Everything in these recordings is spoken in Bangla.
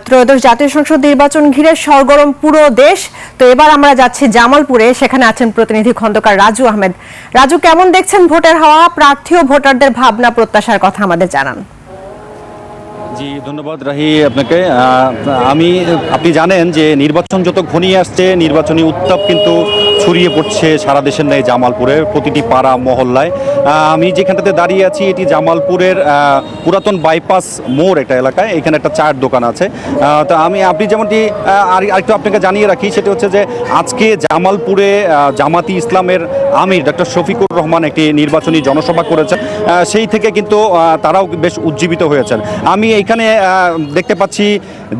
ত্রয়োদশ জাতীয় সংসদ নির্বাচন ঘিরে সরগরম পুরো দেশ। তো এবার আমরা যাচ্ছি জামালপুরে, সেখানে আছেন প্রতিনিধি খন্দকার রাজু আহমেদ। রাজু, কেমন দেখছেন ভোটের হাওয়া? প্রার্থী ও ভোটারদের ভাবনা প্রত্যাশার কথা আমাদের জানান। জি, ধন্যবাদ রাহি আপনাকে। আপনি জানেন যে নির্বাচন যত ঘনিয়ে আসছে, নির্বাচনী উত্তাপ কিন্তু ছড়িয়ে পড়ছে সারা দেশের ন্যায় জামালপুরের প্রতিটি পাড়া মহল্লায়। আমি যেখানটাতে দাঁড়িয়ে আছি এটি জামালপুরের পুরাতন বাইপাস মোড় একটা এলাকায়। এখানে একটা চায়ের দোকান আছে। তো আপনি যেমনটি আরেকটু আপনাকে জানিয়ে রাখি, সেটা হচ্ছে যে আজকে জামালপুরে জামাতি ইসলামের আমির ডক্টর শফিকুর রহমান একটি নির্বাচনী জনসভা করেছেন। সেই থেকে কিন্তু তারাও বেশ উজ্জীবিত হয়েছেন। আমি এখানে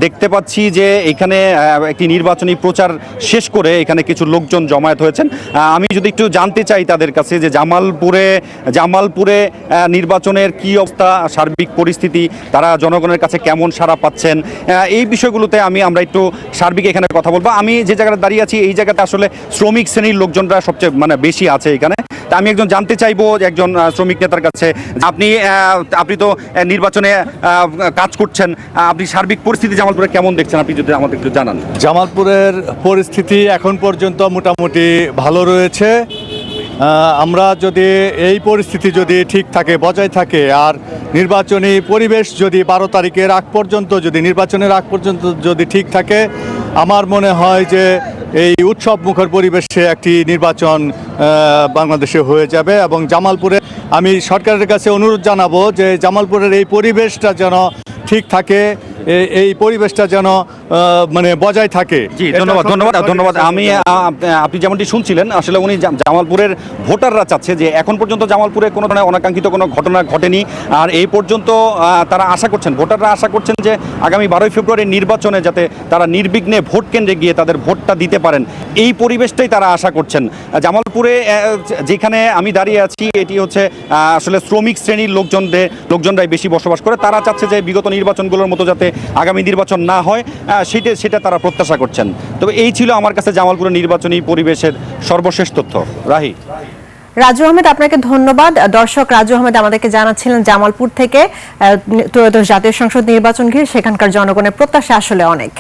দেখতে পাচ্ছি যে এখানে একটি নির্বাচনী প্রচার শেষ করে এখানে কিছু লোকজন জমায়েত হয়েছেন। আমি যদি একটু জানতে চাই তাদের কাছে যে জামালপুরে নির্বাচনের কি অবস্থা, সার্বিক পরিস্থিতি, তারা জনগণের কাছে কেমন সাড়া পাচ্ছেন, এই বিষয়গুলোতে আমরা একটু সার্বিক এখানে কথা বলবো। আমি যে জায়গাটা দাঁড়িয়ে আছি এই জায়গাটা আসলে শ্রমিক শ্রেণীর লোকজনরা সবচেয়ে বেশি আছে এখানে। তা আমি একজন জানতে চাইবো একজন শ্রমিক নেতার কাছে, আপনি তো নির্বাচনে কাজ করছেন, আপনি সার্বিক পরিস্থিতি জামালপুরে কেমন দেখছেন, আপনি যদি আমাদের একটু জানান। জামালপুরের পরিস্থিতি এখন পর্যন্ত মোটামুটি ভালো রয়েছে। আমরা যদি এই পরিস্থিতি যদি ঠিক থাকে, বজায় থাকে, আর নির্বাচনী পরিবেশ যদি 12 তারিখের আগ পর্যন্ত নির্বাচনের আগ পর্যন্ত যদি ঠিক থাকে, আমার মনে হয় যে এই উৎসব মুখর পরিবেশে একটি নির্বাচন বাংলাদেশে হয়ে যাবে। এবং জামালপুরে আমি সরকারের কাছে অনুরোধ জানাবো যে জামালপুরের এই পরিবেশটা যেন ঠিক থাকে, এই পরিবেশটা যেন বজায় থাকে। জি, ধন্যবাদ। আপনি যেমনটি শুনছিলেন, আসলে উনি জামালপুরের ভোটাররা চাচ্ছে যে এখন পর্যন্ত জামালপুরে কোনো ধরনের অনাকাঙ্ক্ষিত কোনো ঘটনা ঘটেনি। আর এই পর্যন্ত ভোটাররা আশা করছেন যে আগামী 12ই ফেব্রুয়ারি নির্বাচনে যাতে তারা নির্বিঘ্নে ভোট কেন্দ্রে গিয়ে তাদের ভোটটা দিতে পারেন, এই পরিবেশটাই তারা আশা করছেন। জামালপুরে যেখানে আমি দাঁড়িয়ে আছি এটি হচ্ছে আসলে শ্রমিক শ্রেণীর লোকজনরাই বেশি বসবাস করে। তারা চাচ্ছে যে বিগত নির্বাচনগুলোর মতো যাতে আগামী নির্বাচন না হয়, সেটা তারা প্রত্যাশা করছেন। তবে এই ছিল আমার কাছে জামালপুরের নির্বাচনী পরিবেশের সর্বশেষ তথ্য। রাহি। রাজু আহমেদ, আপনাকে ধন্যবাদ। দর্শক, রাজু আহমেদ আমাদেরকে জানাচ্ছিলেন জামালপুর থেকে ত্রয়োদশ জাতীয় সংসদ নির্বাচন ঘিরে সেখানকার জনগণের প্রত্যাশা আসলে অনেক।